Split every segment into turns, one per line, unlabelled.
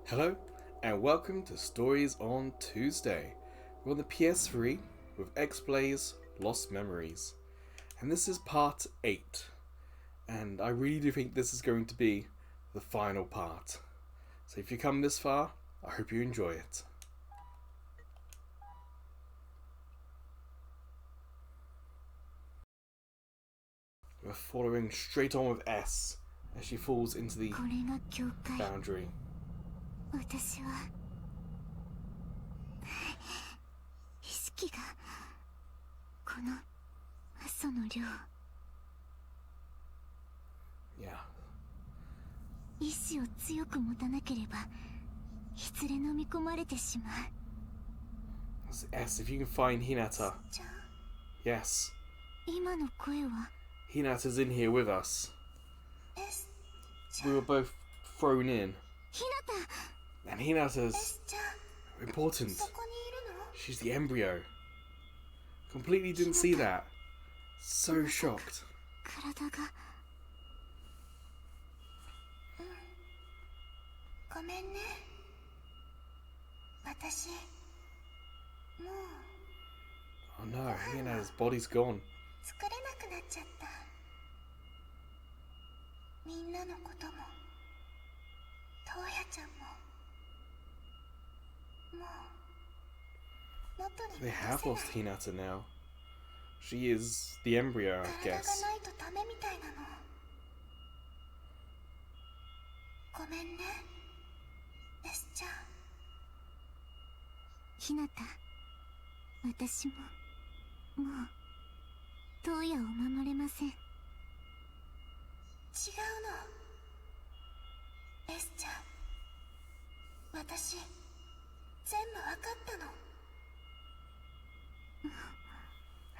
Hello, and welcome to Stories on Tuesday. We're on the PS3 with XBlaze Lost Memories. And this is part 8. And I really do think this is going to be the final part. So if you come this far, I hope you enjoy it. We're following straight on with S as she falls into the boundary.
私は意識がこのその量
Yeah.
意志を強く持たなければいずれ飲み込まれてしまう
S, if you can find Hinata. Yes.
今の声は
Hinata's in here with us.
S
We were both thrown in.
ひなた
And Hinata's
ちゃん
important.
そこにいるの
She's the embryo. Completely didn't see that. So shocked.
体がごめんね私もう
Oh no, Hinata's body's gone.
作れなくなっちゃったみんなのこともトウヤちゃんももう元に
They have lost Hinata now. She is the embryo, I
体が
guess.
ないとダメみたいなのごめんねエスちゃんひなた私ももうトウヤを守れません違うのエスちゃん私全部わかったの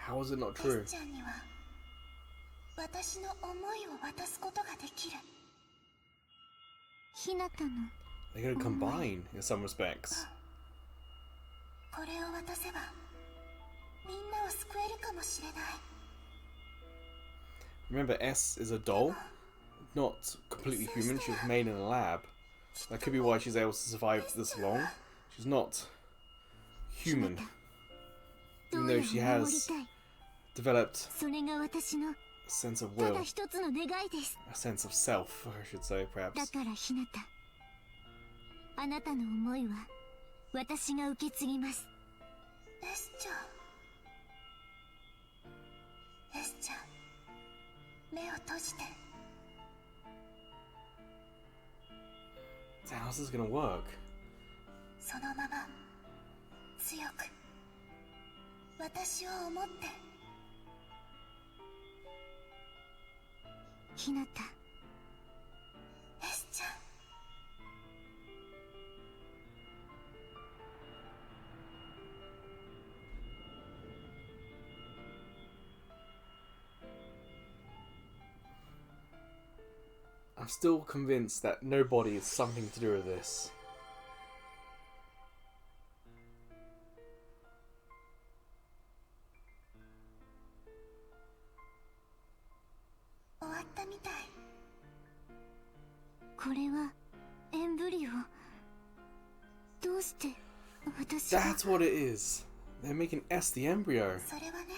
How is it not
エ
true?
スちゃんには私の思いを渡すことができるひなたの
They're gonna combine in some respects.
これを渡せばみんなを救えるかもしれない
Remember, S is a doll, not completely human. She was made in a lab. That could be why she's able to survive this long. She's not human, even though she has developed
それが私の
a sense of
た
will,
だ一つの願いです
a sense of self, I should say,
だ
perhaps.
からひなたあなたの思いは私が受け継ぎますエスちゃんエスちゃん目を閉じて
So how's this gonna work?
そのまま強く私を思ってひなたエスちゃん
I'm still convinced that nobody has something to do with this.
終わったみたいこれはエンブリオどうして私が
That's what it is. They're making S the embryo.
それはね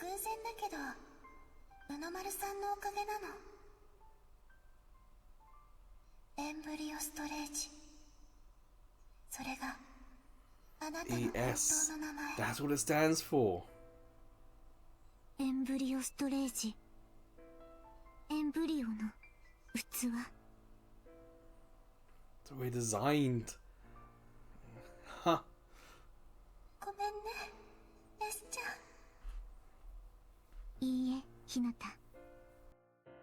偶然だけど宇野丸さんのおかげなのエンブリオストレージそれがあなたの本
ES.
当の名前
That's what it stands for.
エンブリオストレージエンブリオの器
It's the way designed. Huh.
ごめんねエスちゃんいいえひなた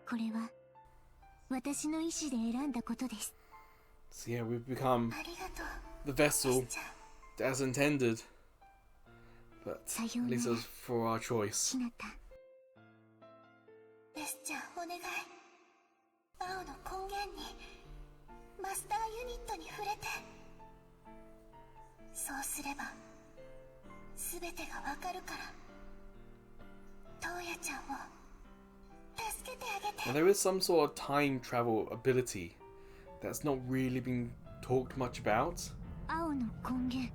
これは私の意志で選んだことです
So yeah, we've become
ありがとう
the vessel
エスちゃん
as intended. But
さよ
at
うな
least it
ら
was for our choice.
ひなたエスちゃんお願い青の根源にマスターユニットに触れてそうすれば全てがわかるからトウヤちゃんを助けてあげて
Now there is some sort of time travel ability that's not really been talked much about.
青の根源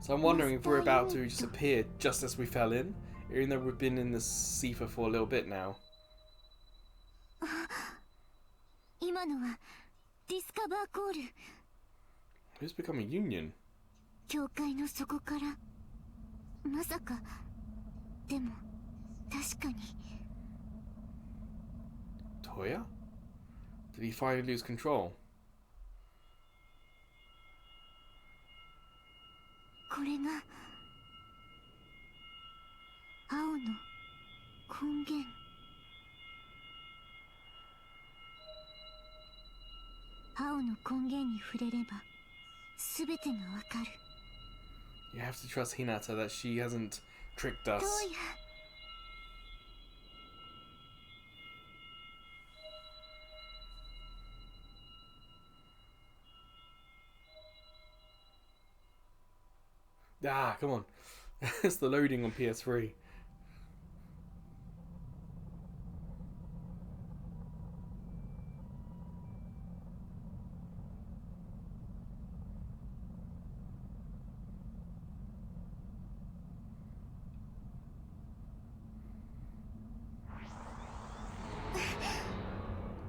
So I'm wondering if we're about to just appear just as we fell in, even though we've been in this cipher for a little bit now.
今のはディスカバーコール
Who's become a union?
教会の底からまさかでも確かに
Toya? Did he finally lose control?
これが青の根源 青の根源に触れれば全てがわかる
You have to trust Hinata that she hasn't tricked us.
どうや
Ah, come on. It's the loading on PS3.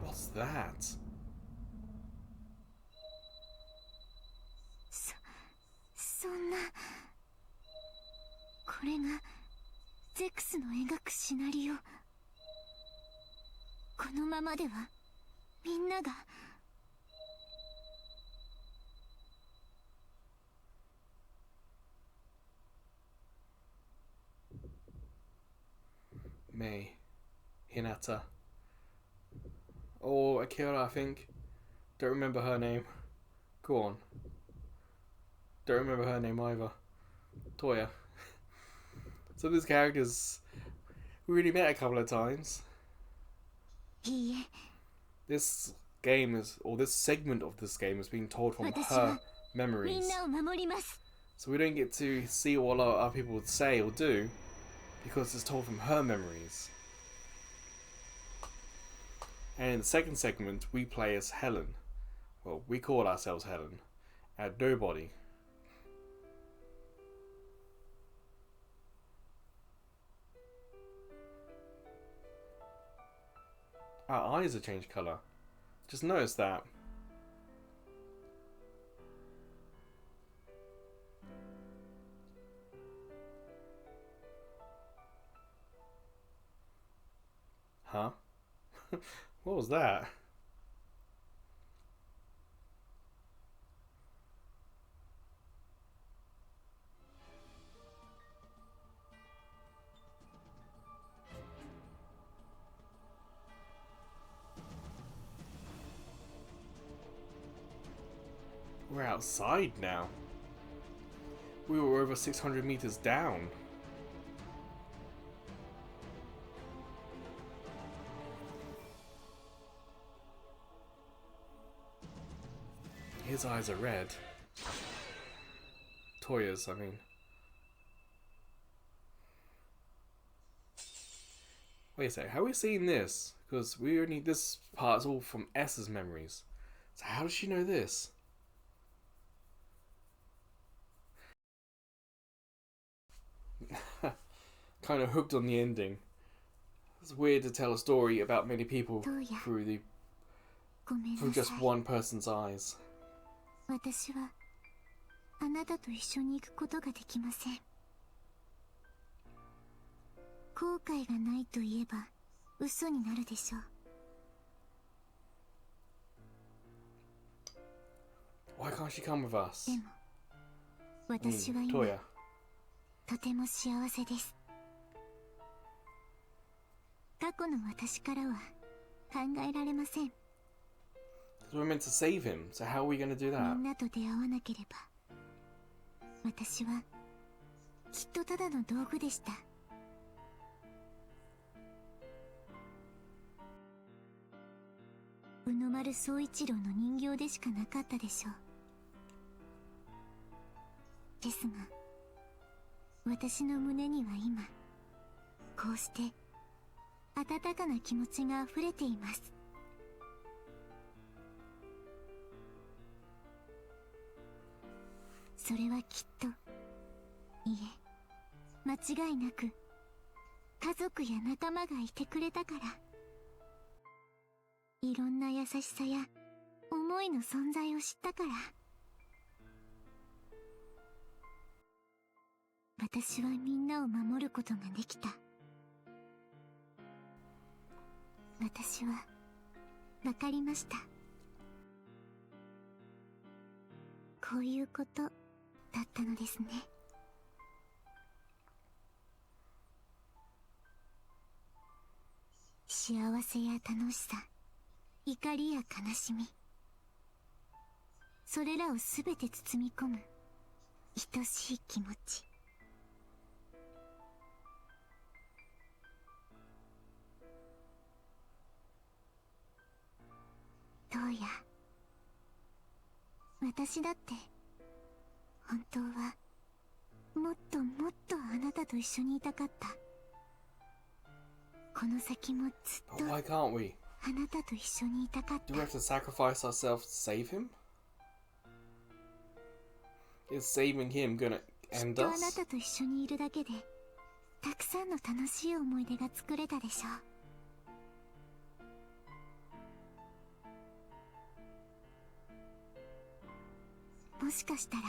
What's that?
そんなこれがゼクスの描くシナリオこのままではみんなが
Mei, Hinata, or Akira, I think. Don't remember her name. Go on. Don't remember her name either. Toya. So these characters we really met a couple of times.
いいえ
This game is, or this segment of this game is being told from
私
her
はみ
memories.
んなを守ります
So we don't get to see what other people would say or do because it's told from her memories. And in the second segment, we play as Helen. Well, we call ourselves Helen. And nobody. Our eyes have changed colour. Just noticed that. Huh? What was that? We're outside now. We were over 600 meters down. His eyes are red. Toya's, I mean. Wait a sec, how are we seeing this? Because we only, this part's all from S's memories. So how does she know this? Kind of hooked on the ending. It's weird to tell a story about many people through
ごめんな
through
さ
just
い
one person's eyes.
私はあなたと一緒に行くことができません後悔がないと言えば嘘になるでしょう
Why can't she come with us?
でも私は今
Toya.
とても幸せです過去の私からは考えられません
We're meant to save him, so how are we going to do
み
that?
んなと出会わなければ私はきっとただの道具でした宇野丸宗一郎の人形でしかなかったでしょうですが私の胸には今こうして温かな気持ちがあふれていますそれはきっと、いえ、間違いなく家族や仲間がいてくれたから。いろんな優しさや思いの存在を知ったから。私はみんなを守ることができた。私はわかりました。こういうことだったのですね。幸せや楽しさ、怒りや悲しみ、それらをすべて包み込む愛しい気持ち。どうや、私だって本当はもっともっとあなたと一緒にいたかった。この先もずっと
But why can't we?
あなたと一緒にいたかった。
Do we have to sacrifice ourselves to save him? Is saving him gonna
きっ
end
とあな
us?
たと一緒にいるだけでたくさんの楽しい思い出が作れたでしょう。もしかしたら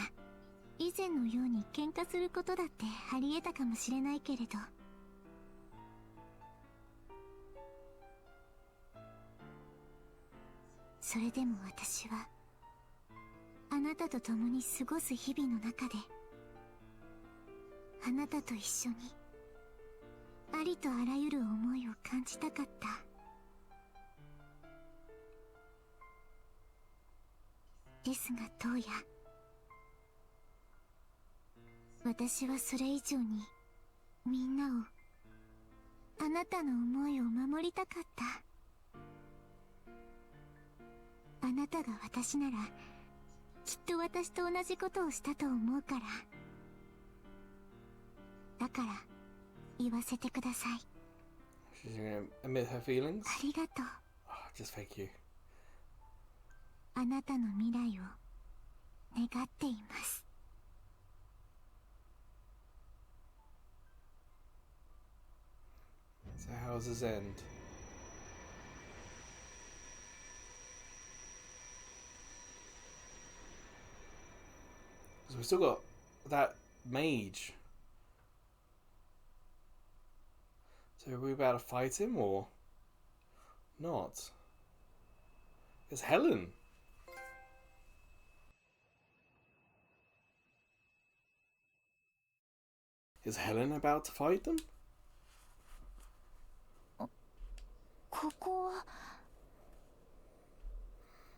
以前のように喧嘩することだってありえたかもしれないけれど、それでも私はあなたと共に過ごす日々の中であなたと一緒にありとあらゆる思いを感じたかった。ですがどうや、私はそれ以上にみんなを、あなたの思いを守りたかった。あなたが私ならきっと私と同じことをしたと思うから。だから言わせてください。
She's gonna admit her feelings?
ありがとう。
Oh, just thank you.
あなたの未来を願っています。
So how does this end? So we still got that mage. So are we about to fight him or not? It's Helen. Is Helen about to fight them?
ここは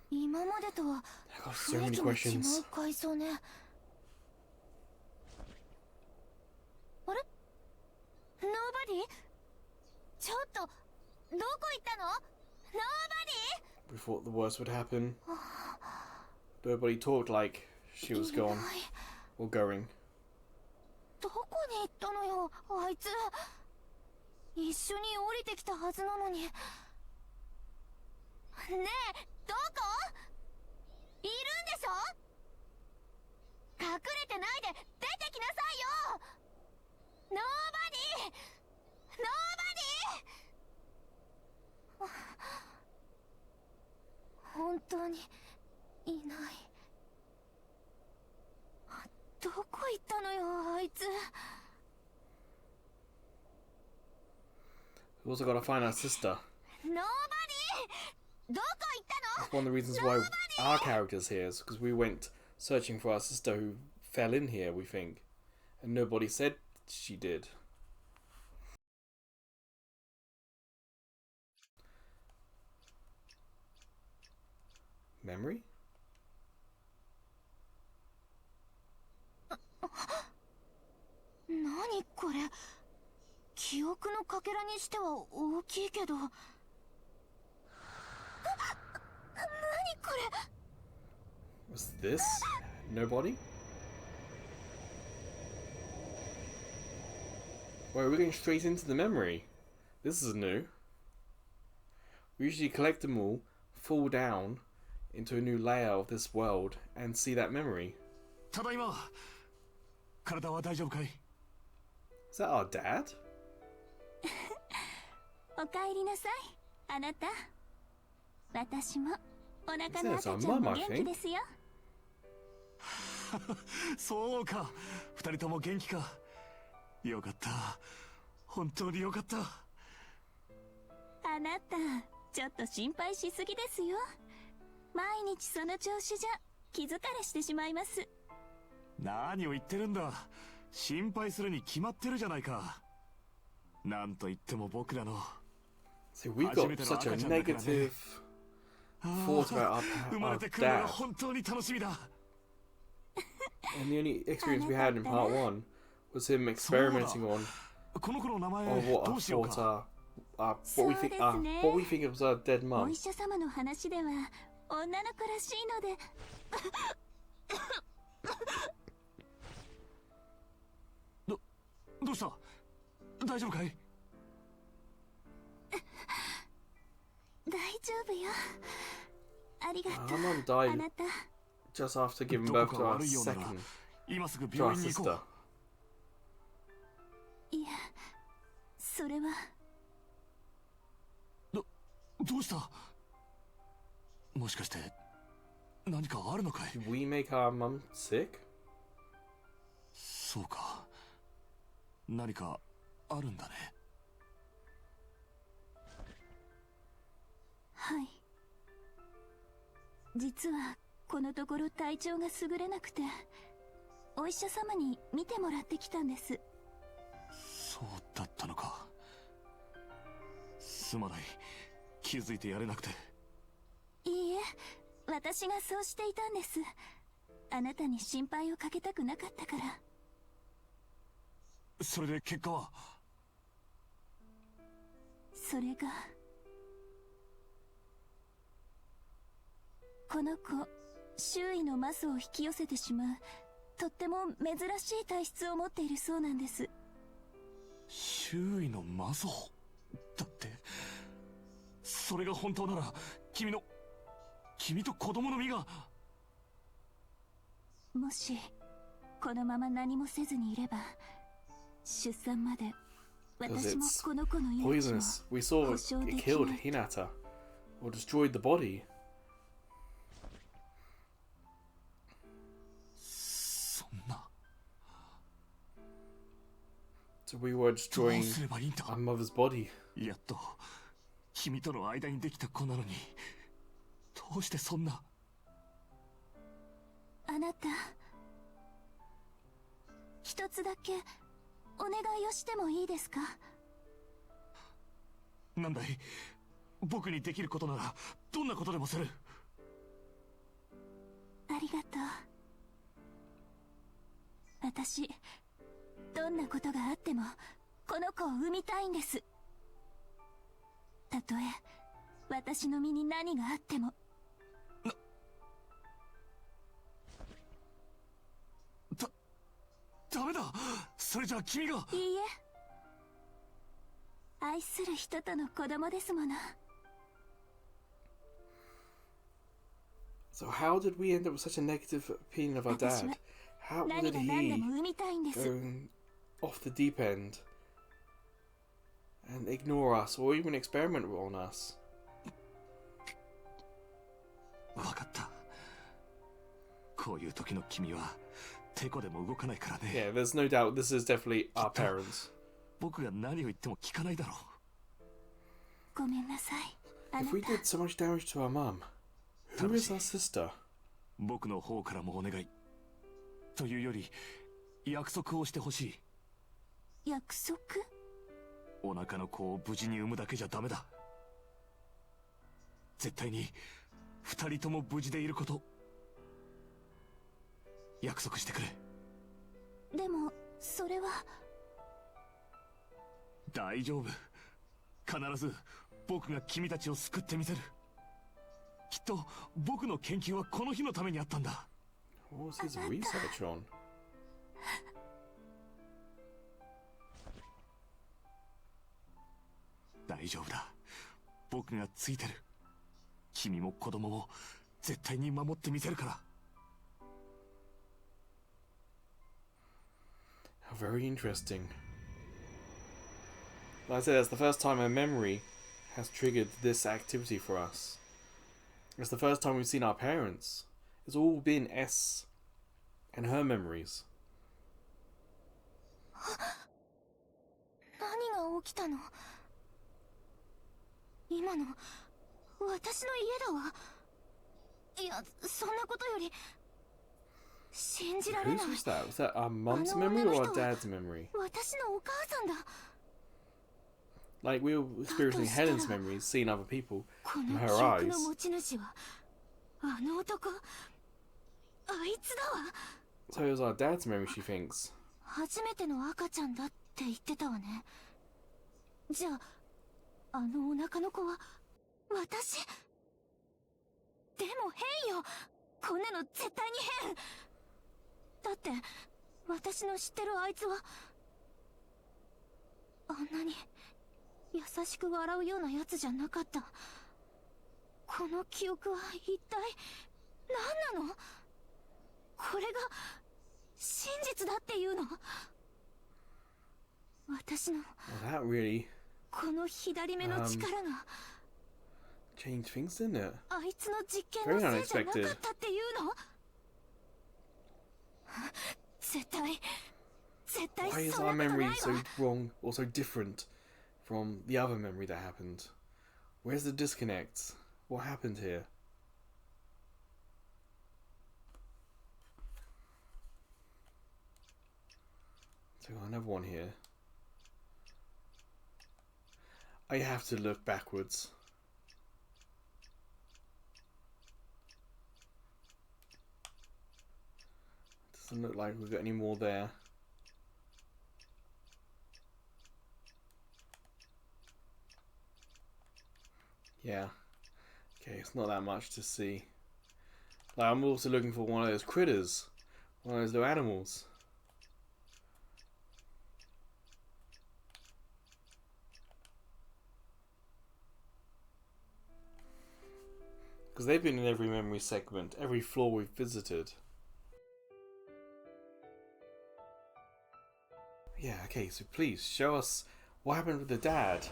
今までとは
I got so
雰
many
囲気の違
questions.
う階層ね。あれ Nobody? ちょっとどこ行ったの Nobody?
We thought the worst would happen. But everybody talked like she was
いない。
gone or going.
どこに行ったのよあいつ。一緒に降りてきたはずなのに。ねえ、どこいるんでしょ。隠れてないで出てきなさいよ。ノーバディノーバディ。本当にいない。どこ行ったのよあいつ。
We also got to find our sister.
ノーバディどこ行ったの。
That's one of the reasons why our character's here is because we went searching for our sister who fell in here, we think. And nobody said she did. Memory?
何これ。記憶のかけらにしては大きいけど。何これ。
What's this? Nobody? Wait, we're going straight into the memory. This is new. We usually collect them all, fall down into a new layer of this world, and see that memory.
ただいま。体は大丈夫かい？
Is that our dad?
おかえりなさい、あなた。私もお腹の
Yes,
赤
our
ちゃん
mum,
も
I
元気
think.
ですよ。
そうか、二人とも元気か。よかった。本当によかった。
あなた、ちょっと心配しすぎですよ。毎日その調子じゃ気疲れしてしまいます。
何を言ってるんだ。心配するに決まってるじゃないか。なんと言っても僕らの
See, we've got such a negative thought about
生ま
our
れてくるのが
dad.
本当に楽しみだ。
And the only experience we had in part 1 was him experimenting on
この子の名前
what
ど
I
うしよう
thought
か。
what we think what we think it was our dead
お
mum.
医者様の話では女の子らしいので。
どうした？大丈夫かい？
大丈夫よ。ありがと
Our
う。
mum died
あなた。
just after giving
ど
birth
こ
to
か
our
悪いようなら
second
今すぐ
to
病
our
院に行こ
sister.
いや、それは。
どうした？もしかして何かあるのかい？
Did we make our mum sick?
そうか。何かあるんだね。
はい。実はこのところ体調が優れなくて、お医者様に見てもらってきたんです。
そうだったのか。すまない。気づいてやれなくて。
いいえ、私がそうしていたんです。あなたに心配をかけたくなかったから。
それで結果は？
それが、この子、周囲のマスを引き寄せてしまうとっても珍しい体質を持っているそうなんです。
周囲の魔像だって。それが本当なら君と子供の身が。
もしこのまま何もせずにいれば、出産まで
Because
私も
it's
この子の命を
poisonous. We saw
保証
it
でき
killed
ない。
Hinata or destroyed the body.
そんな。
So we were
どう
destroying
すればいいんだ。
our mother's body.
やっと君との間にできた子なのに、どうしてそんな。
あなた、一つだけお願いをしてもいいですか？
なんだい。僕にできることならどんなことでもする。
ありがとう。私、どんなことがあってもこの子を産みたいんです。たとえ私の身に何があっても。
ダメだ。それじゃあ君が。
いいえ、愛する人との子供ですもの。
So how did we end up with such a negative opinion of our
私
dad?
は
How
何
did
が何で
he
も産みたいんです。
go off the deep end and ignore us or even experiment on us?
わかった。こういう時の君はてこでも動かないからね。
Yeah, there's no doubt this is definitely our parents.
僕が何を言っても聞かないだろ
ごめんなさい、あな
If we
た。
did so much damage to our mum, who is our sister?
う。僕の方からもお願い。というより約束をしてほしい。
約束？
お腹の子を無事に産むだけじゃダメだ。絶対に二人とも無事でいること、約束してくれ。
でもそれは。
大丈夫。必ず僕が君たちを救ってみせる。きっと僕の研究はこの日のためにあったんだ。
What was his research on?
大丈夫だ。僕がついてる。君も子供も絶対に守ってみせるから。
very interesting. Like I said, that's the first time a memory has triggered this activity for us. It's the first time we've seen our parents. It's all been S and her memories.
何が起きたの？今の私の家だわ。いや、そんなことより信じられない。
Whose was that? Was that our mum's memory or our dad's memory?
私のお母さんだ。
Like we were experiencing Helen's memories, seeing other people
こ
from
の
her
記憶
eyes.
の持ち主はあの男、あいつだわ。
So it was our dad's memory, she thinks.
初めての赤ちゃんだって言ってたわね。じゃあ、あのお腹の子は私？でも変よ。こんなの絶対に変。だって私の知ってるあいつはあんなに優しく笑うようなやつじゃなかった。この記憶は一体何なの？これが真実だっていうの？私の
Well, that really
この左目の力が
changed things, didn't it?
あいつの実験のせいじゃなかったっていうの？絶対
Why is
そんな
our
ことない
memory
わ。
so wrong or so different from the other memory that happened? Where's the disconnect? What happened here? So got another one here. I have to look backwards. Doesn't look like we've got any more there. Yeah. Okay, it's not that much to see. Like, I'm also looking for one of those critters. One of those little animals. Because they've been in every memory segment, every floor we've visited. Yeah, okay, so please, show us what happened with the dad.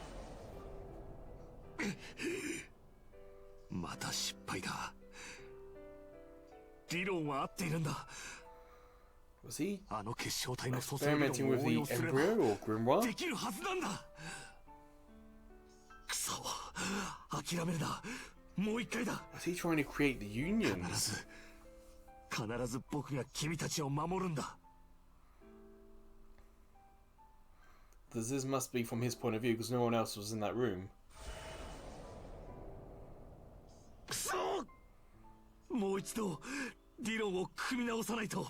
また失敗だ。理論は合っているんだ。
Was he
あの結晶体の組成理
experimenting
論を
with
応
the
用すれば
embryo or grimoire?
できるはずなんだ。くそ、諦めるな。もう一回だ。
Was he trying to create the
必
unions?
ず、必ず僕が君たちを守るんだ。
This must be from his point of view because no one else was in that room.
くそ！もう一度理論を組み直さないと。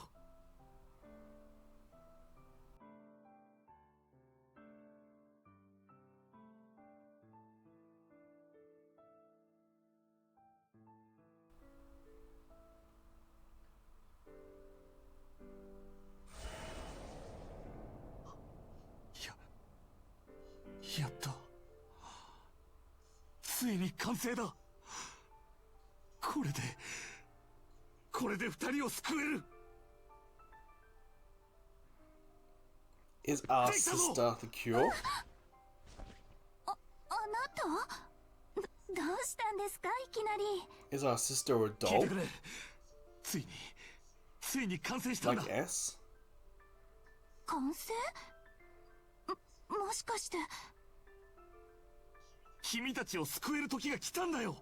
やった。ついに完成だ。これで二人を救える。
Is our sister the cure?
あなた？どうしたんですかいきなり。
Is our sister a
聞いて
doll?
くれ。ついに完成したんだ。
Like S?
完成？もしかして。
君たちを救える時が来たんだよ。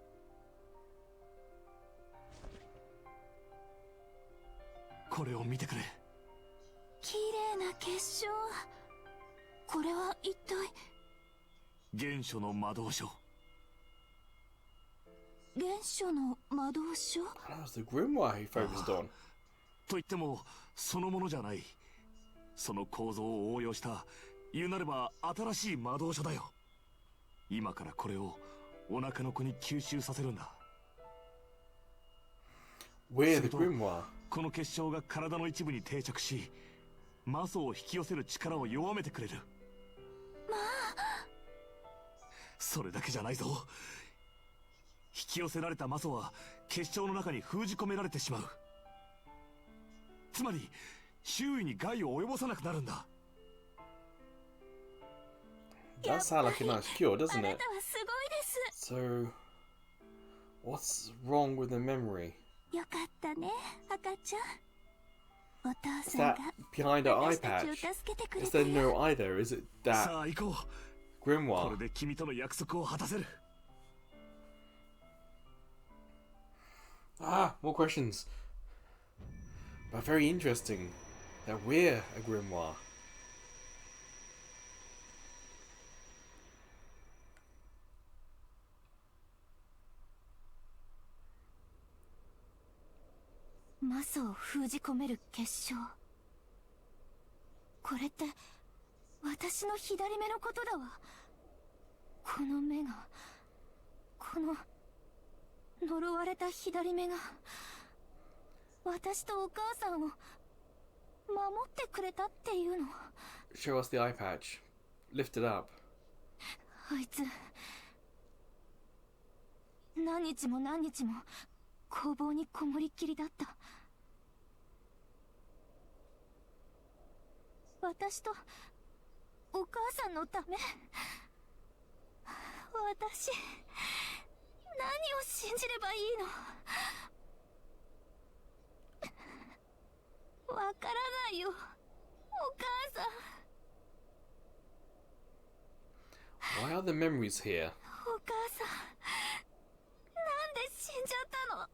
これを見てくれ。
綺麗な結晶。これは一体。
原初の魔導書。
原初の魔導書？
That was the grimoire he focused on.
と言ってもそのものじゃない。その構造を応用した言うなれば新しい魔導書だよ。今からこれをお腹の子に吸収させるんだ。
We're the grimoire.
この結晶が体の一部に定着し、魔素を引き寄せる力を弱めてくれる。
まあ。
それだけじゃないぞ。引き寄せられた魔素は結晶の中に封じ込められてしまう。つまり周囲に害を及ぼさなくなるんだ。
Does sound like a nice cure, doesn't
あな
it?
たはすごいです。
So, what's wrong with the memory?
よかったね、赤ちゃん。お父
Is
さん
that
が
behind her eye
私たちを
patch?
助けてくれ
Is
た
there
よ。
no eye there? Is it
さ
that
あ行こう。こ
grimoire?
れで君との約束を果たせる。
Ah, more questions. But very interesting that we're a grimoire.
マソを封じ込める結晶。これって私の左目のことだわ。この目が、この呪われた左目が私とお母さんを守ってくれたっていうの。
Show us the eye patch. Lift it up.
あいつ何日も何日も工房にこもりっきりだった。私とお母さんのため。私何を信じればいいの。わからないよ、お母さん。
Why are the memories here?
お母さん、なんで死んじゃったの。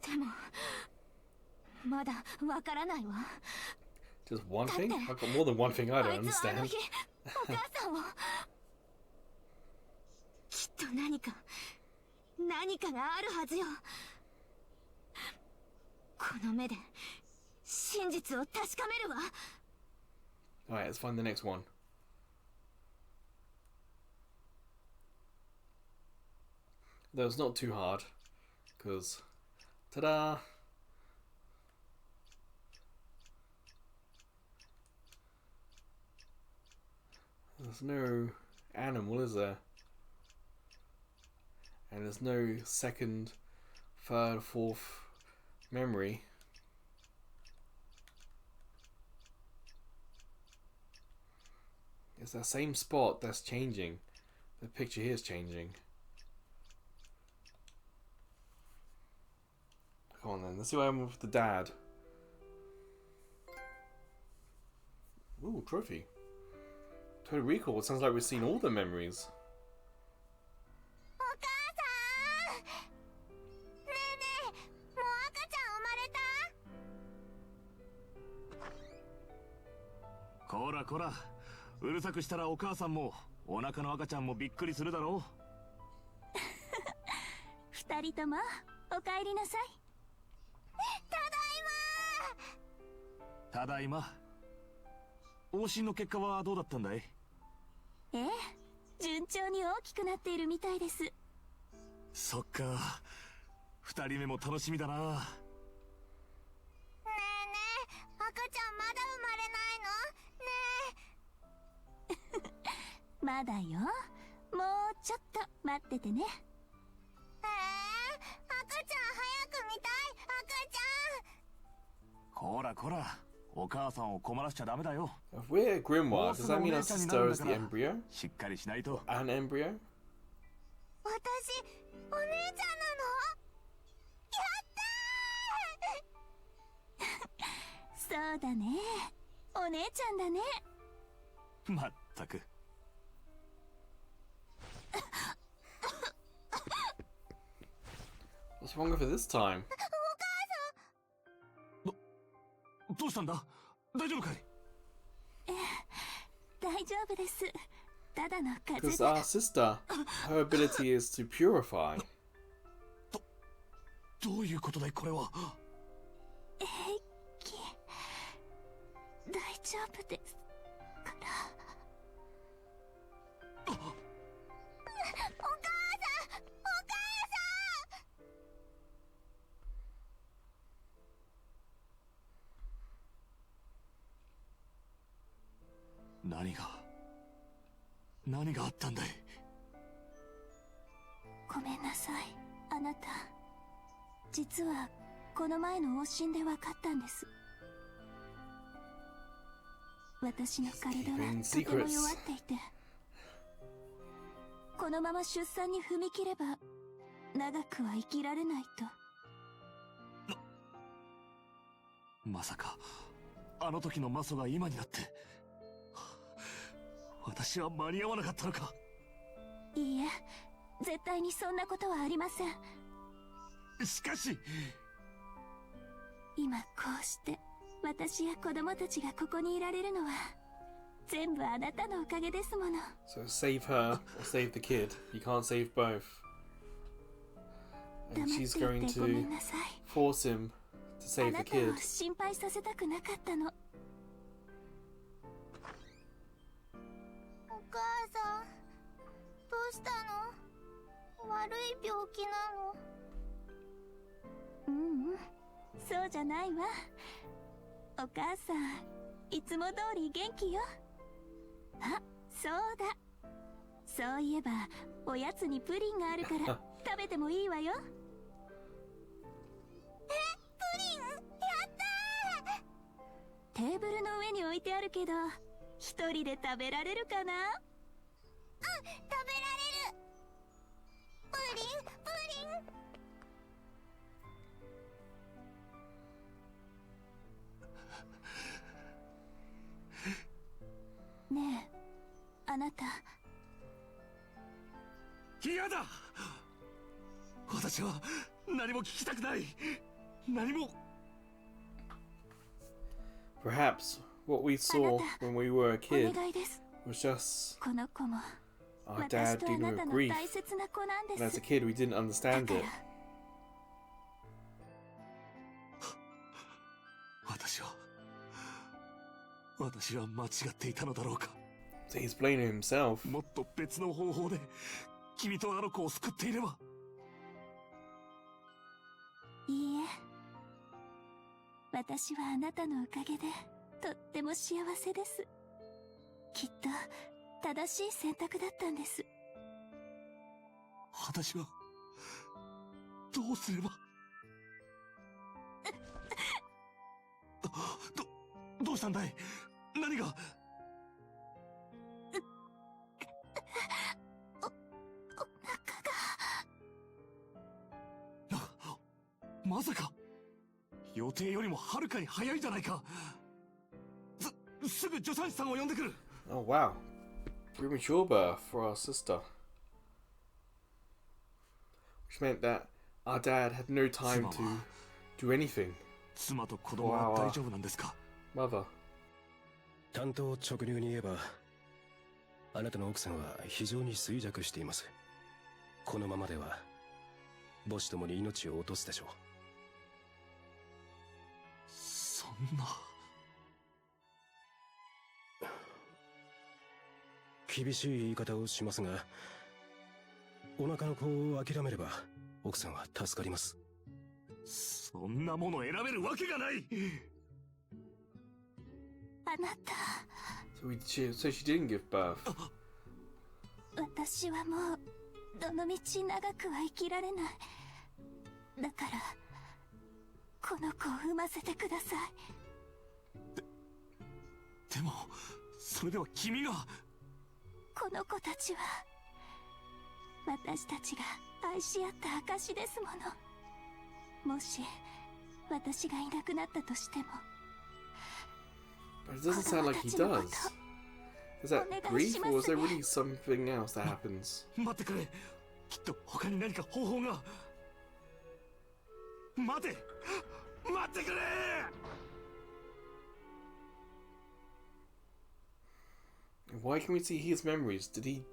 でもまだわからないわ。
Just one thing? I've got more than one thing I
あ
don't
いつはあの
understand.
日お母さんをきっと何かがあるはずよ。この目で真実を確かめるわ。
Alright, let's find the next one. Though it's not too hard, because ta-da! There's no animal, is there? And there's no second, third, fourth memory. It's that same spot that's changing. The picture here is changing. Come on then, let's see what happened with the dad. Ooh, trophy. Total recall. It sounds like we've seen all the memories.
お母さん、ねえねえ、もう赤ちゃん生まれた？
こらこら、うるさくしたらお母さんもお腹の赤ちゃんもびっくりするだろう。
二人ともお帰りなさい。
ただいま。往診の結果はどうだったんだい？
ええ、順調に大きくなっているみたいです。
そっか、二人目も楽しみだな。
ねえねえ、赤ちゃんまだ生まれないの？ねえ。まだよ。もうちょっと待っててね。赤ちゃん早く見たい、赤ちゃん。
こらこら、お母さんを困らしちゃダメだよ。
If we're a grimoire, does that mean our sister is the embryo?
しっかりしないと。
An embryo?
私、お姉ちゃんなの？やったー。そうだね。お姉ちゃんだね。
まったく。
What's wrong with it this time?
どうしたんだ？大丈夫かい？
大丈夫です。ただの風
Because
邪で。
our sister, her ability is to purify.
どういうことだいこれは？
平気。大丈夫ですから。お母さん、お母さ
何が？何があったんだい。
ごめんなさい、あなた。実はこの前の往診で分かったんです。私の体はとても弱っていて、このまま出産に踏み切れば長くは生きられないと。
まさかあの時のマソが今になって。私は間に合わなかったのか。
いいえ、絶対にそんなことはありません。
しかし
今こうして私や子供たちがここにいられるのは全部あなたのおかげですもの。
So save her or save the kid. You can't save both.
黙
And
って
she's
言
going
ってごめ
to
んなさい。
force him to
あ
save
な
the
たを
kid.
心配させたくなかったの。
お母さん、どうしたの？悪い病気なの？
ううん、そうじゃないわ。お母さんいつも通り元気よ。あ、そうだ、そういえばおやつにプリンがあるから食べてもいいわよ。
プリン？やった
テーブルの上に置いてあるけど一人で食べられるかな。
ー！食べられる！プリン、プリン！
ねえ、あなた。
嫌だ。私は何も聞きたくない。何も。
Perhaps what we saw when we were a
お
kid
願いです。
was just
この子も
our
私
dad
とあ
dealing
な
with
たの
grief.
大切な子なんで
And as
す。
a kid, we didn't
だ
understand
から
it.
私は間違っていたのだろうか。
So he's blaming himself.
もっと別の方法で君とあの子を救っていれば。
いいえ、私はあなたのおかげでとっても幸せです。きっと正しい選択だったんです。
私はどうすれば。どうしたんだい。何が。まさか予定よりもはるかに早いじゃないか。すぐ助産師さんを呼んでくる。
Oh wow. Premature birth for our sister. Which meant that our dad had no time to do anything.
妻と子供は大丈夫なんですか。
Mother.
単刀直入に言えば、あなたの奥さんは非常に衰弱しています。このままでは母子ともに命を落とすでしょう。
そんな。
厳しい言い方をしますが、お腹の子を諦めれば奥さんは助かります。
そんなもの選べるわけがない。
あなた。
So she didn't give birth.
私はもうどの道長くは生きられない。だからこの子を産ませてください。
でもそれでは君が。
この子たちは私たちが愛し合った証ですもの。もし私がいなくなったとしても。
But it doesn't sound like he does. Is that grief or was there really something else that happens?
待ってくれ。きっと他に何か方法が。待て。待ってくれ。
Why can we see his memories? Did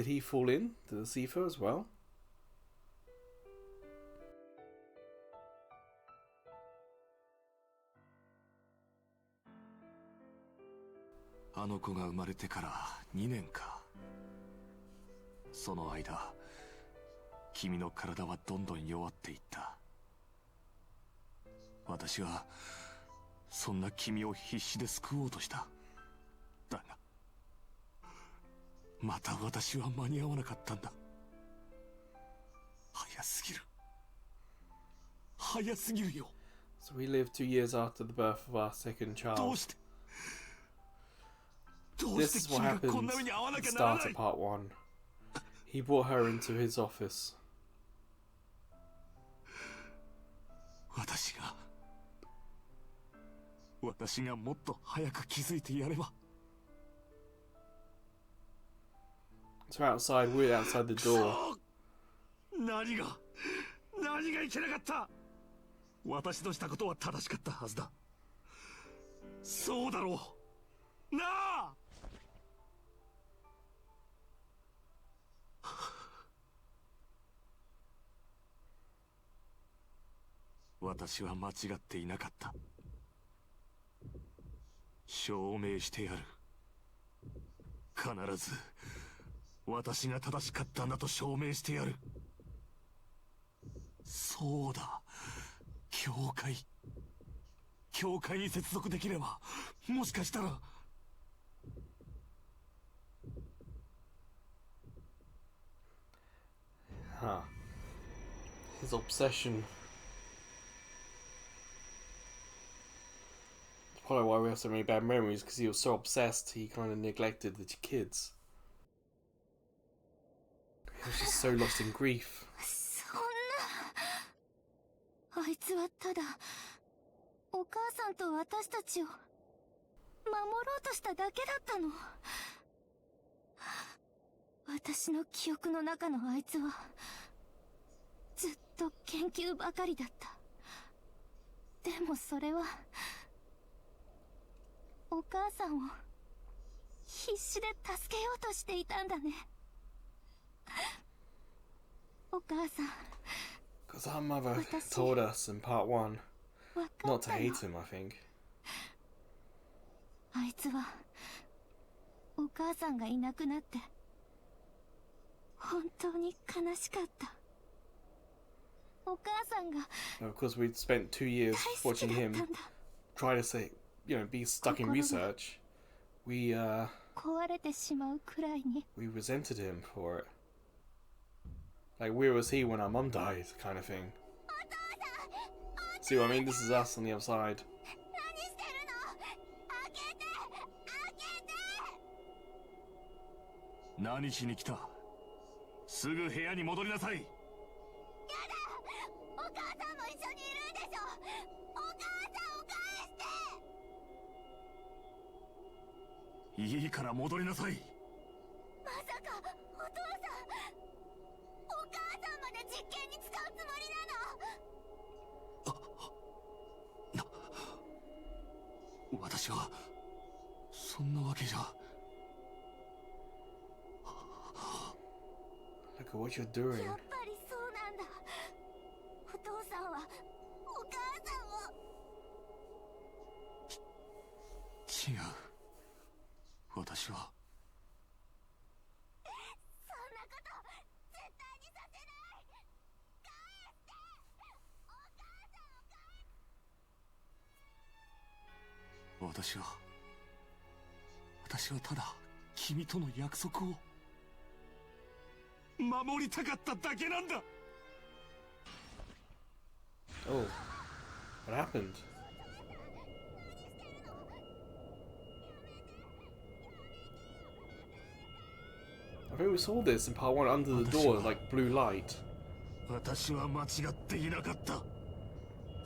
he fall in to the Sifa as well?
あの子が生まれてから2年か。その間君の体はどんどん弱っていった。私はそんな君を必死で救おうとした。だがまた私は間に合わなかったんだ。早すぎる。早すぎるよ。
So we lived 2 years after the birth of our second
どう
child.
してどう
This
して
is
君
what
がこん
happens
な目に遭わ
at
な
the
きゃなら
start
な
of
い。
part 1. He brought her into his office.
私がもっと早く気づいてやれば。
So outside, we're outside the
く
door.
そ！何がいけなかった。私のしたことは正しかったはずだ。そうだろうなあ。私は間違っていなかった。証明してやる。必ず私が正しかったんだと証明してやる。そうだ、教会に接続できれば、もしかしたら。
Huh. His obsession. It's probably why we have so many bad memories, because he was so obsessed, he kind of neglected the kids. He was just so lost in grief.
そんな。あいつはただお母さんと私たちを守ろうとしただけだったの。私の記憶の中のあいつはずっと研究ばかりだった。でもそれはお母さんを必死で助けようとしていたんだね。お母さん、
Because our mother told us in part 1not to hate him, I think.
あいつはお母さんがいなくなって本当に悲しかった。お母さんが
Of course, we'd spent 2 years
大好き
watching
だっ
him
たんだ。
try to say, be stuck in research. We
壊れてしまうくらいに。
resented him for it. Like, where was he when our mum died, kind of thing. See what I mean? This is us on the other side.
何してるの？開けて！開けて！
何しに来た？すぐ部屋に戻りなさい。
やだ！お母さんも一緒にいるんでしょ！お母さんを返して！
いいから戻りなさい。
まさかお父さん、お母さんまで実験に使うつもりなの？
私はそんなわけじゃ。
Look at what you're doing.
やっぱりそうなんだ。お父さんはお母さんを。
違う。私は。
そんなこと絶対にさせない。返して！お母さんを返して！
私はただ君との約束を守りたかっただけなんだ。
Oh. What happened? I think we saw this in part 1 under the door, like blue light.
私は間違っていなかった。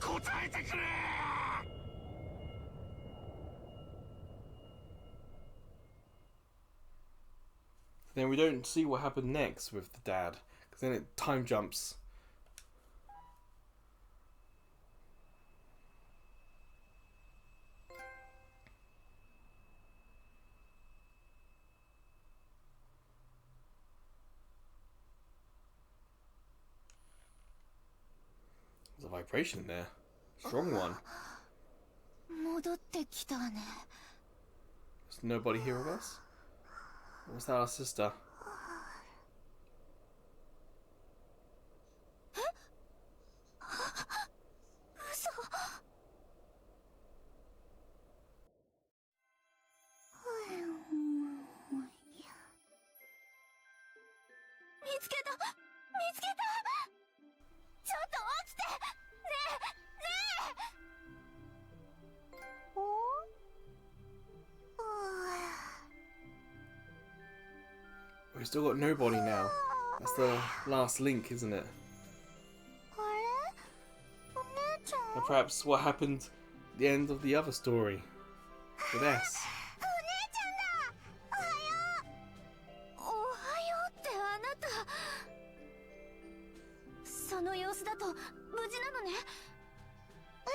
答えてくれ！
Then we don't see what happened next with the dad, because then it time jumps. There's a vibration there. Strong one.
戻ってきたね。
There's nobody here with us? Or was that our sister?
嘘。
we still got nobody now. That's the last link, isn't it?
あれお姉ちゃん
And perhaps what happened at the end of the other story with S.
お姉ちゃんだおはようおはようってあなたその様子だと無事なのねえ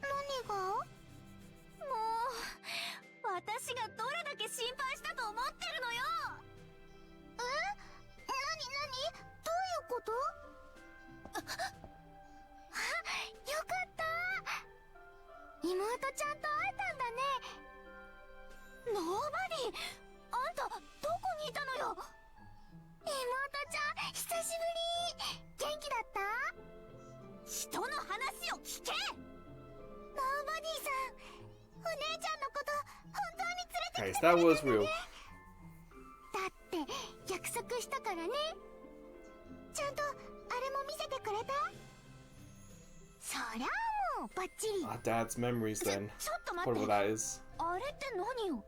何がもう私がどれだけ心配したと思ってるのよえ何どういうことあよかった妹ちゃんと会えたんだねノーバディあんたどこにいたのよ妹ちゃん久しぶり元気だった人の話を聞けノーバディさんお姉ちゃんのこと本当に連れ
Okay,
てき
so
て
that
くれ
was
たの
real.
ねだって約束したからねちゃんとあれも見せてくれたそりゃあもうバッチリ
Our dad's memories then.
ちょっと待
Probably
って
what that is.
あれって何よ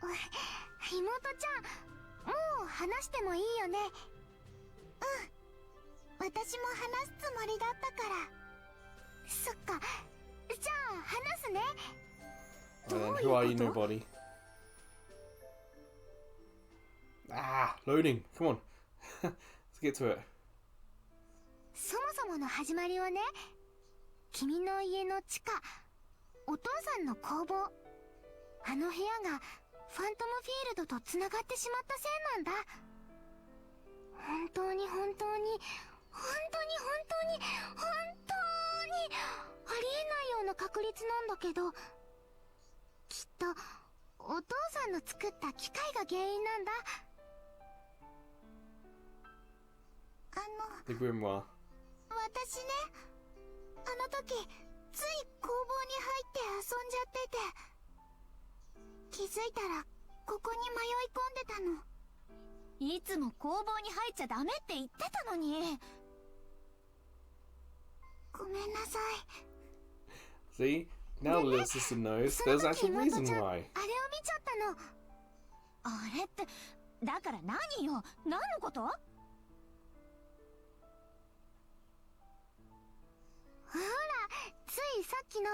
妹ちゃんもう話してもいいよねうん私も話すつもりだったからそっかじゃあ話すね
And then who are you, nobody? Ah, loading. Come on. Let's get to it.
そもそもの始まりはね君の家の地下お父さんの工房あの部屋がファントムフィールドとつながってしまったせいなんだ本当に本当に本当に本当に本当にありえないような確率なんだけどきっとお父さんの作った機械が原因なんだ
The grimoire.
私ねあの時つい工房に入って遊んじゃってて気づいたらここに迷い込んでたのいつも工房に入っちゃダメって言ってたのにごめんなさい
See? Now the little sister knows
その
there's
時
actual
妹ちゃ
reason
ん
why.
あれを見ちゃったのあれってだから何よ何のことほらついさっきの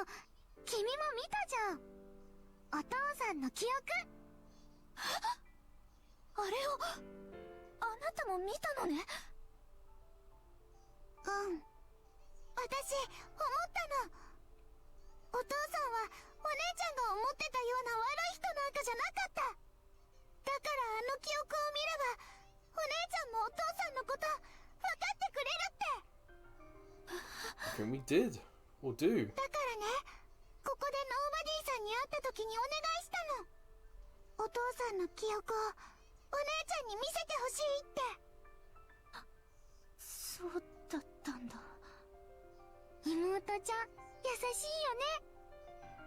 君も見たじゃんお父さんの記憶あれをあなたも見たのねうん私思ったのお父さんはお姉ちゃんが思ってたような悪い人なんかじゃなかっただからあの記憶を見ればお姉ちゃんもお父さんのこと分かってくれるって
I think we did. Or do.
だからねここでノーバディさんに会った時にお願いしたのお父さんの記憶をお姉ちゃんに見せてほしいってそうだったんだ妹ちゃん優しいよね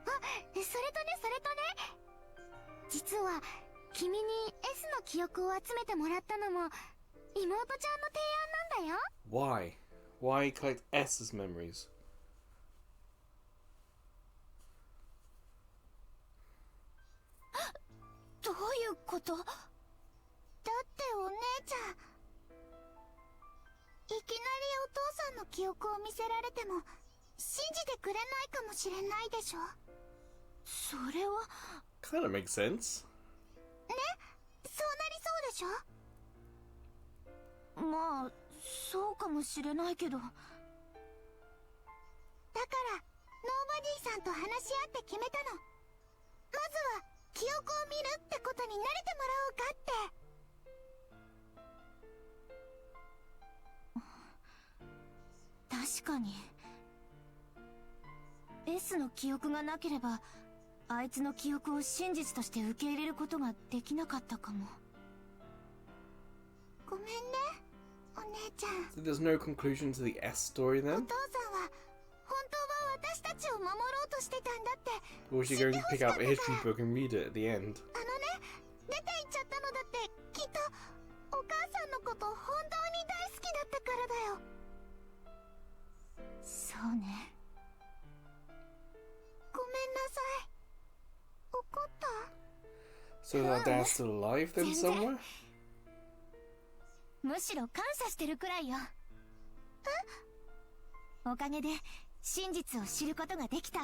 あそれとね実は君に S の記憶を集めてもらったのも妹ちゃんの提案なんだよ
Why? Why collect S's memories?
どういうことだってお姉ちゃんいきなりお父さんの記憶を見せられても信じてくれないかもしれないでしょそれは
Kinda makes sense.
ねそうなりそうでしょまあそうかもしれないけどだからノーバディさんと話し合って決めたのまずは記憶を見るってことに慣れてもらおうかって確かに S の記憶がなければあいつの記憶を真実として受け入れることができなかったかもごめんねお姉ちゃん
So there's no conclusion to the S story
お
then?
父さんは本当は私たちを守ろうとしてたんだって
Or was she going to pick up a history book and read it at the end?
あのね出て行っちゃったのだってきっとお母さんのこと本当に大好きだったからだよそうねごめんなさい怒った
So is our dad still alive then somewhere?
むしろ感謝してるくらいよ。おかげで真実を知ることができた。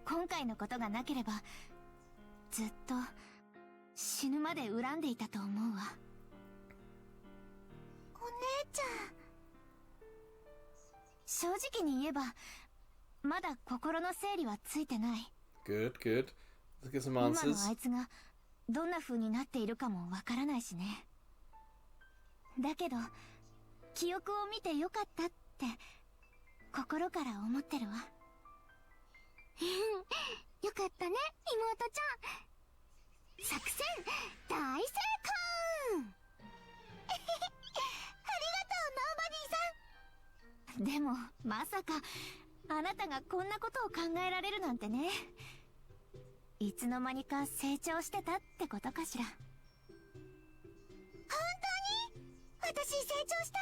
今回のことがなければずっと死ぬまで恨んでいたと思うわ。
お姉ちゃん。
正直に言えばまだ心の整理はついてない。
Good, good. Let's get some
今の
answers.
あいつがどんな風になっているかもわからないしね。だけど記憶を見てよかったって心から思ってるわ。
よかったね、妹ちゃん。作戦大成功。ありがとう、ノーバディさん。
でもまさかあなたがこんなことを考えられるなんてね。いつの間にか成長してたってことかしら。
本当に私成長した？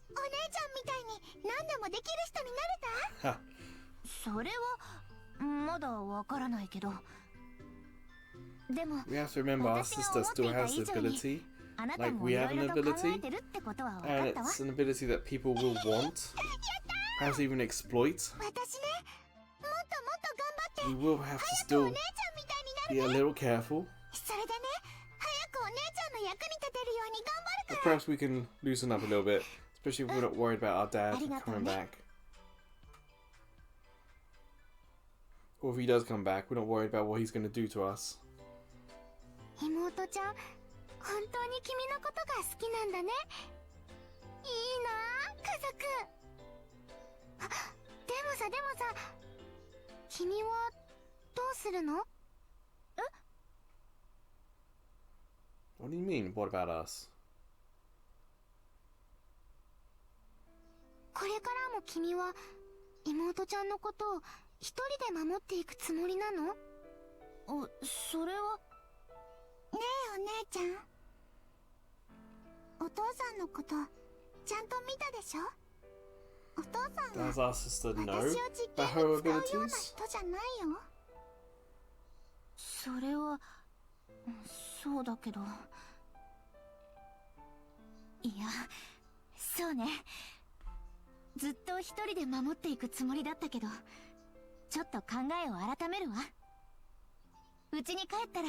お姉ちゃんみたいに何でもできる人になれた？
Ha.
それはまだわからないけど。でも
We have to remember our
私が
sister
思って
still
いた
has
以
the
上に
ability,
あなた
like
も
we
いろ
have
い
an
ろと考
ability,
えてるってことは分か
and
ったわ。
it's an ability that people will want, perhaps even exploit.
私ね、もっともっと頑張って
We will have to
お
still
姉ちゃんみたい
be
に
a
なるね。
little careful,
それでね、早くお姉ちゃんの役に立てるように頑張る
but
から。
perhaps we can loosen up a little bit, especially if we're not worried about our dad coming back. Or if he does come back, we're not worried about what he's going to do to us.
妹ちゃん、本当に君のことが好きなんだね。いいなあ、家族。あ、でもさ、君はどうするの？
What do you mean, what about us?
これからも君は妹ちゃんのことを一人で守っていくつもりなの？
それは。
ねえお姉ちゃん、お父さんのことちゃんと見たでしょ？お父さん
Does
は
our sister
私
know
を実
about
験
her
に使うような
abilities?
人じゃないよ。
それはそうだけど。いや、そうね。ずっと一人で守っていくつもりだったけど、ちょっと考えを改めるわ。うちに帰ったら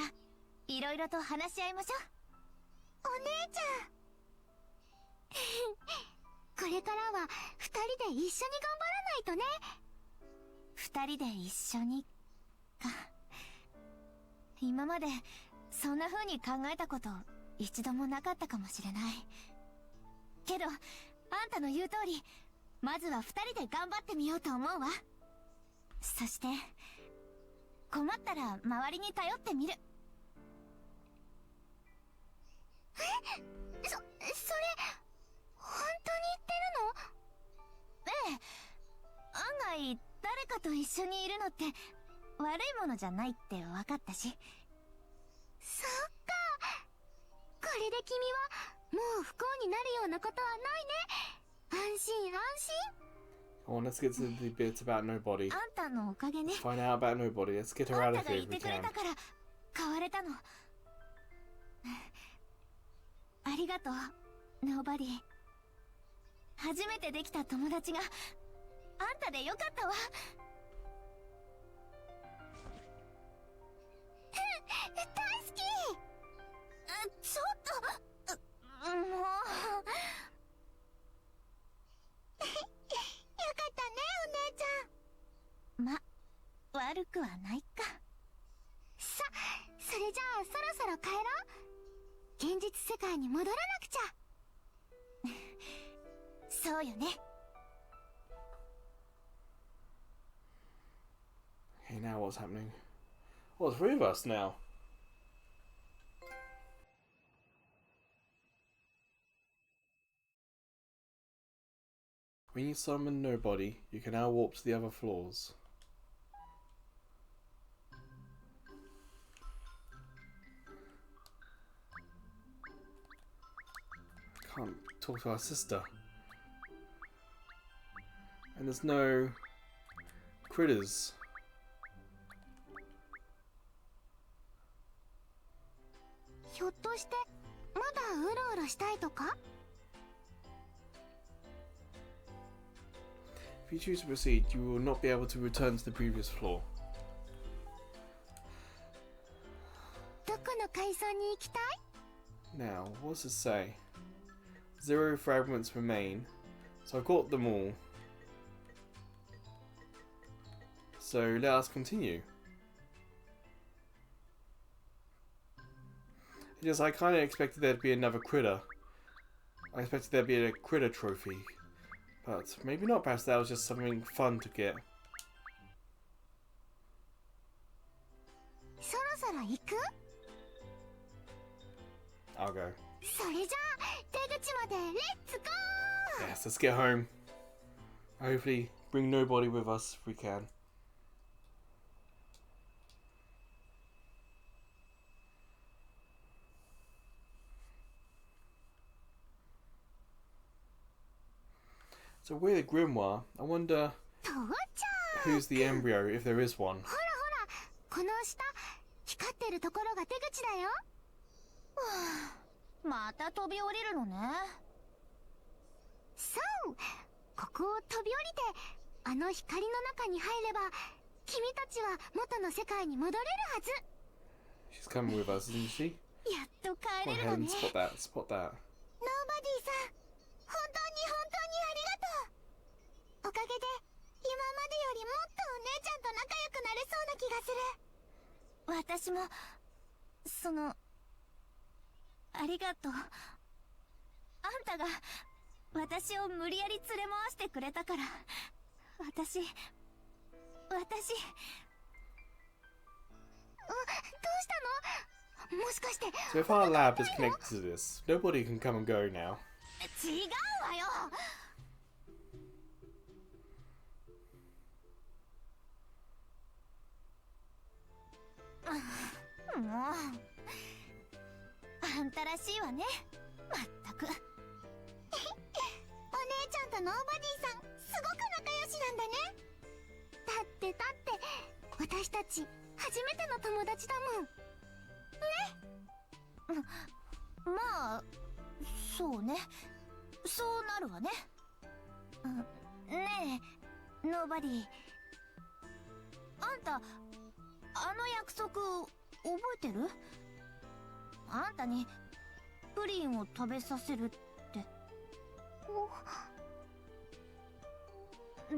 いろいろと話し合いましょう。
お姉ちゃんこれからは二人で一緒に頑張らないとね。
二人で一緒にか。今までそんな風に考えたこと一度もなかったかもしれない。けどあんたの言う通り、まずは二人で頑張ってみようと思うわ。そして困ったら周りに頼ってみる。
それ本当に言ってるの？
ええ、案外誰かと一緒にいるのって悪いものじゃないって分かったし。
そっか、これで君はもう不幸になるようなことはないね。安心安心。
Come on, let's get to the bit about nobody.
あんたのおかげね。
Find out about nobody. Let's get her
あん
out
た
of
が
here
い
if we
てくれ
can.
たから変われたの。ありがとう、ノーバディ。初めてできた友達があんたでよかったわ。
大好き。
ちょっと、もう。
よかったね、お姉ちゃん。
ま、悪くはないか。
さ、それじゃあそろそろ帰ろう。現実世界に戻らなくちゃ。
そうよね。
Okay, now what's happening? Well, three of us now. When you summon nobody, you can now warp to the other floors. Can't talk to our sister. And there's no critters.
してまだうろうろしたいとか？
If you choose to proceed, you will not be able to return to the previous floor.
どこの階層に行きたい？
Now, what does it say? 0 fragments remain. So I got them all. So let us continue. Yes, I kind of expected there to be another critter. I expected there to be a critter trophy. But maybe not, perhaps that was just something fun to get.
そろそろ行く？
I'll go.
それじゃあ出口までレッツゴー！
Yes, let's get home. Hopefully bring nobody with us if we can. So we're the grimoire. I wonder
到着！
who's the embryo, if there is one.
ほらほら、この下光ってるところが出口だよ。
また飛び降りるのね。
そう、ここを飛び降りてあの光の中に入れば君たちは元の世界に戻れるはず。
She's coming with us, isn't she?
やっと帰
Come on,
れるの
Helen,
ね。
spot that, spot that.
ノーバディさん、本当にありがとう。おかげで今までよりもっとお姉ちゃんと仲良くなれそうな気がする。
私も、ありがとう。あんたが、私を無理やり連れ回してくれたから、私、
どうしたの？もしかして。
So if our lab is connected to this, nobody can come and go now.
違うわよ。もう、あんたらしいわね。まったく。
お姉ちゃんとノーバディさん、すごく仲良しなんだね。だって私たち初めての友達だもんね。
まあ、そうね。そうなるわね。ねえ、ノーバディ。あんた、あの約束、覚えてる？あんたに、プリンを食べさせるって。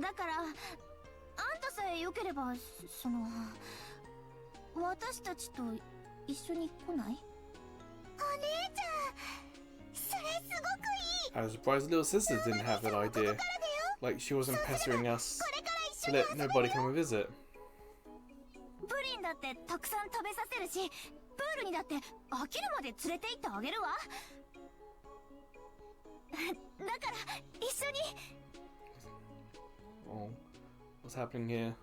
だから、あんたさえ良ければ、私たちと一緒に来ない？
お姉ちゃん、それすごくいい。
I was surprised the little sister didn't have that idea. Like she wasn't pestering us to let nobody come and visit.
プリンだってたくさん食べさせるし、プールにだって飽きるまで連れて行ってあげるわ。だから一緒に。
Oh, what's happening here?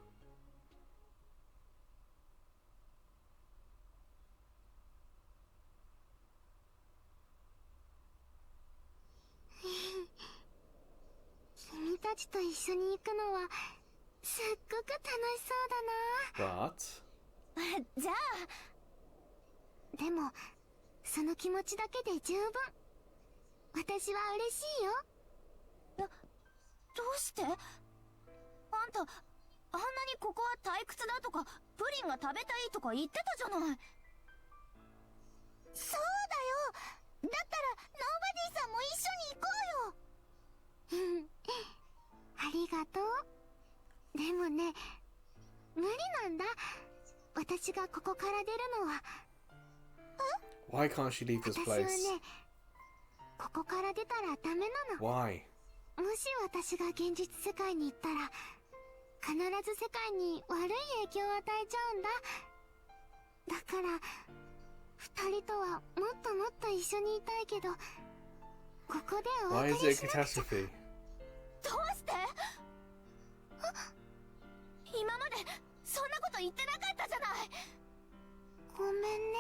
君たちと一緒に行くのはすっごく楽しそうだな。
But
じゃあ。
でもその気持ちだけで十分。私は嬉しいよ。
どうして？あんた、あんなにここは退屈だとか、プリンが食べたいとか言ってたじゃない。
そうだよ。だったらノーバディさんも一緒に行こうよ。ありがとう。でもね、無理なんだ。私がここから出るのは。
why can't she leave this
私は
place?
ね、ここから出たらダメなの。
Why?
もし私が現実世界に行ったら必ず世界に悪い影響を与えちゃうんだ。だから二人とはもっともっと一緒にいたいけど、ここでお
Why
別
is
れ
it a
しなくちゃ。
catastrophe?
どうして？今までそんなこと言ってなかったじゃない。
ごめんね。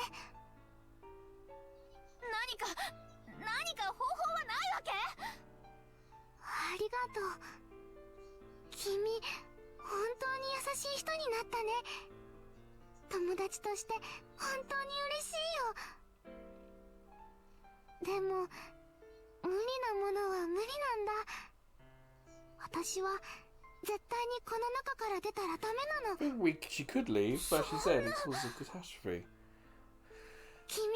何か方法はないわけ？
ありがとう。君本当に優しい人になったね。友達として本当に嬉しいよ。でも無理なものは無理なんだ。私は絶対にこの中から出たらダメなの。
I think she could leave, but she said it was a catastrophe.
君の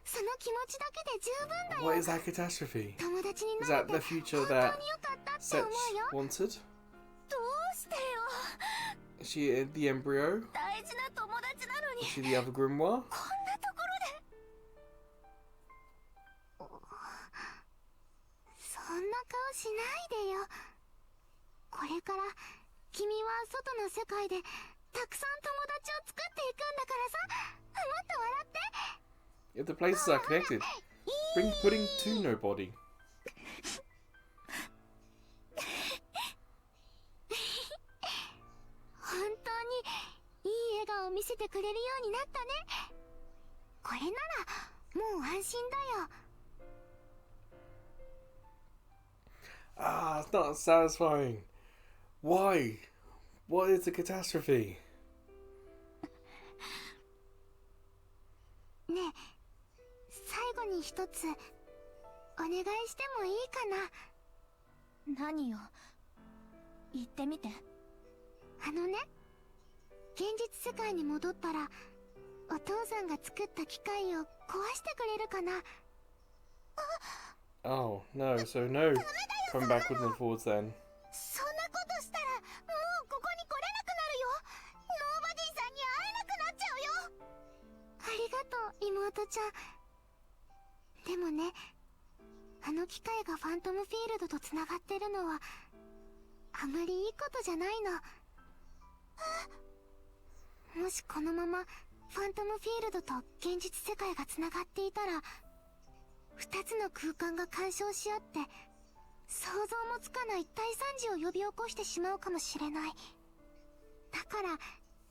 その気持ちだけで十分だよ。
What is that catastrophe?
友達に
Is
な
that
れて
the future
本当
that
によかったって
Setch
思うよ。
wanted?
どうしてよ。
Is she the embryo?
大事な友達なのに
Is she the other grimoire?
こんなとこ
そんな顔しないでよ。これから君は外の世界でたくさん友達を作っていくんだからさ。もっと笑って。
If the places are connected, bring pudding to nobody.
本当にいい笑顔を見せてくれるようになったね。これならもう安心だよ。
Ah, it's not satisfying. Why? What is the catastrophe?
ねえ、最後に一つお願いしてもいいかな。
何よ。言ってみて。
あのね、現実世界に戻ったらお父さんが作った機械を壊してくれるかな。
Oh, no, so no. Come backwards and forwards then.
そんなことしたらもうここに来れなくなるよ。ノーバディさんに会えなくなっちゃうよ。ありがとう妹ちゃん。でもね、あの機械がファントムフィールドとつながってるのはあまりいいことじゃないの。もしこのままファントムフィールドと現実世界がつながっていたら、二つの空間が干渉し合って想像もつかない大惨事を呼び起こしてしまうかもしれない。だから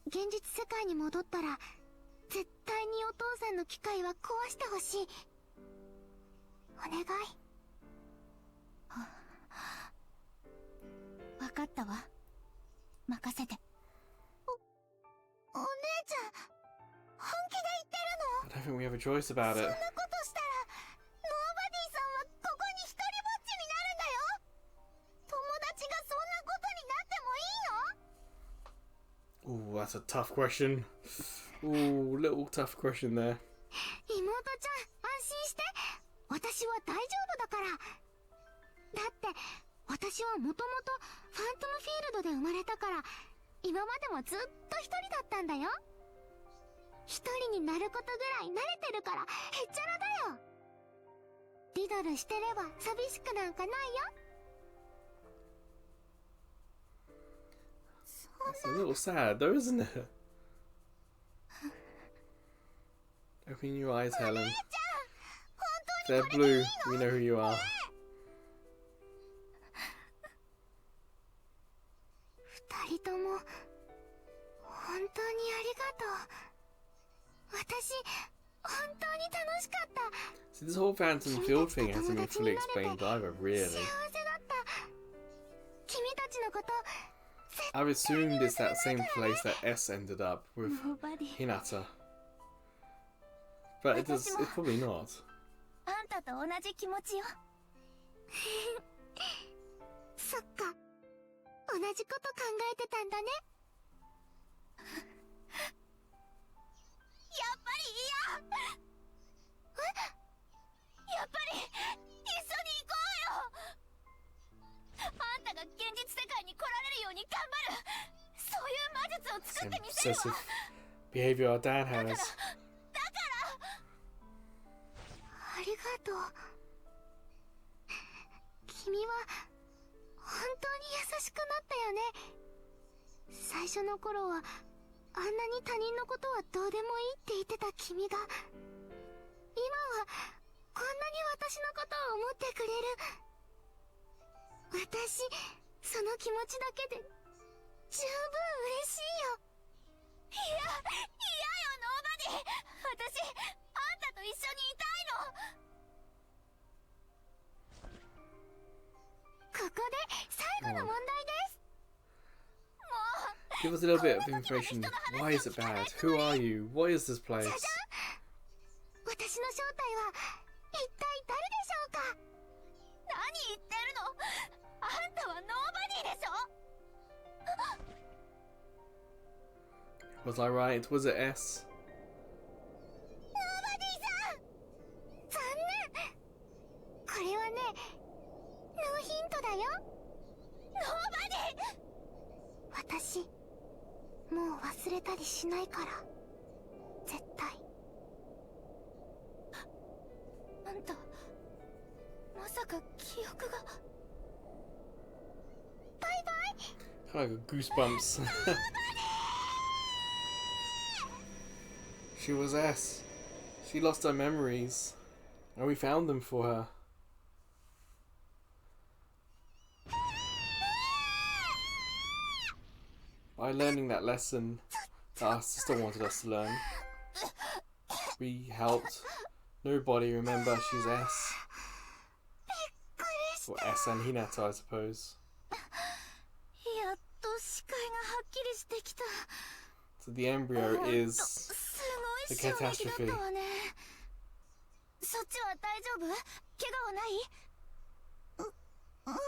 現実世界に戻ったら絶対にお父さんの機械は壊してほしい。お願い。
わかったわ。任せて。
お姉ちゃん、本気で言ってるの？
I don't think we have a choice about
そん
it.
なことしたらノーバディさんはここに一人ぼっちになるんだよ。友達がそんなことになってもいいの？
Ooh, that's a tough question. Ooh, little tough question there.
妹ちゃん、安心して。私は大丈夫だから。だって私はもともとファントムフィールドで生まれたから、今までもずっと一人だったんだよ。一人になることぐらい慣れてるからへっちゃらだよ。リドルしてれば寂しくなんかないよ。
It's a little sad though, isn't it? Open your eyes, Helen. If they're blue, we know who you are.
二人とも本当にありがとう。私本当に楽しかった。
See, this whole Phantom Field thing hasn't been fully explained either,
幸
really.
せだった。君たちのこと
I've assumed it's that same place that S ended up with
Nobody.
Hinata. But it's probably not.
あんたと同じ気持ちよ。
そっか、同じこと考えてたんだね。
やっぱり嫌。やっぱり一緒に行こうよ。あんたが現実世界に来られるように頑張る。そういう魔術を作ってみせる
Obsessive
わ。
behavior our dad has.
ありがとう。君は本当に優しくなったよね。最初の頃はあんなに他人のことはどうでもいいって言ってた君が、今はこんなに私のことを思ってくれる。私その気持ちだけで十分嬉しいよ。
いや、嫌よノーバディ。私、あんたと一緒にいたいの。
ここで最後の問題です。
Give us a little bit of information. Why is it bad? Who are you? What is this place?
私の正体は一体誰
Was I right? Was it S?
残念。これはね、ノーヒントだよ。ノーバディ。私もう忘れたりしないから、絶対。
あんたまさか記憶が。
バイバイ。
Kind of goosebumps. She was S. She lost her memories. And we found them for her. By learning that lesson that our sister wanted us to learn, we helped nobody remember she's S. Or S and Hinata, I suppose.
やっと視界がはっきりしてきた。
So the embryo is
すご
the
い衝撃だ
catastrophe.
ったわね。そっちは大丈夫？怪我はない？
うん。私は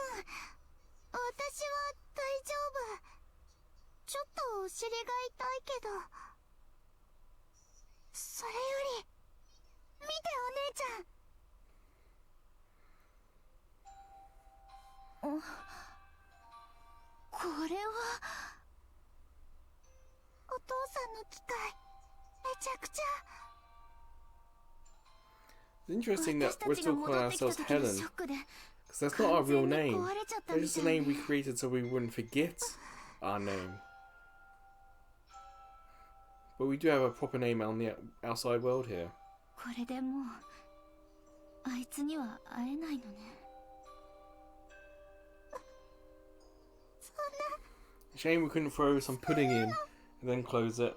大丈夫。ちょっとお尻が痛いけど。それより、見てお姉ちゃん。
これは
お父さんの機械、めちゃくちゃ。
It's interesting that
私
we're
たちが
still
戻
calling
ってきた
ourselves
時の
Helen.
ショックで
Because that's not our real
完全に
name.
壊れちゃった
It's
み
just
た
a
い
name we
ね。
created so we wouldn't forget our name. But we do have a proper name on the outside world here.
これでもうあいつには会えないのね。
Shame we couldn't throw some pudding in and then close it.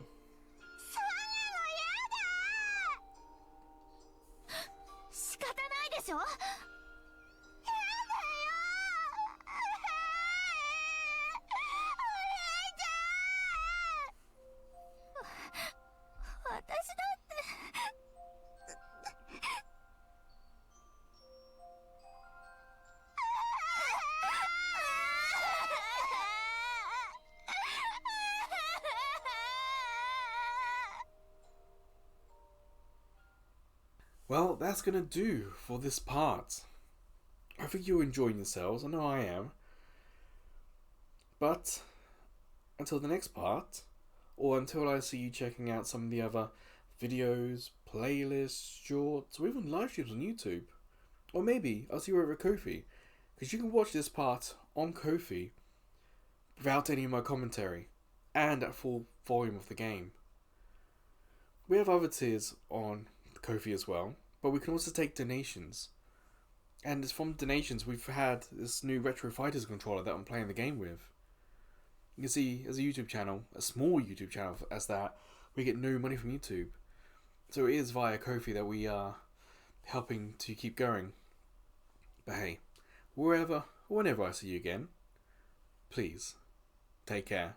仕方ないでしょ。私だって
Well, that's gonna do for this part. I think you're enjoying yourselves. I know I am. But until the next part, or until I see you checking out some of the other videos, playlists, shorts, or even live streams on YouTube, or maybe I'll see you over at Ko-fi, because you can watch this part on Ko-fi without any of my commentary and at full volume of the game. We have other tiers on Ko-fi as well, but we can also take donations. And it's from donations we've had this new Retro Fighters controller that I'm playing the game with. You can see, as a YouTube channel, a small YouTube channel as that, we get no money from YouTube. So it is via Ko-fi that we are helping to keep going. But hey, wherever, whenever I see you again, please, take care.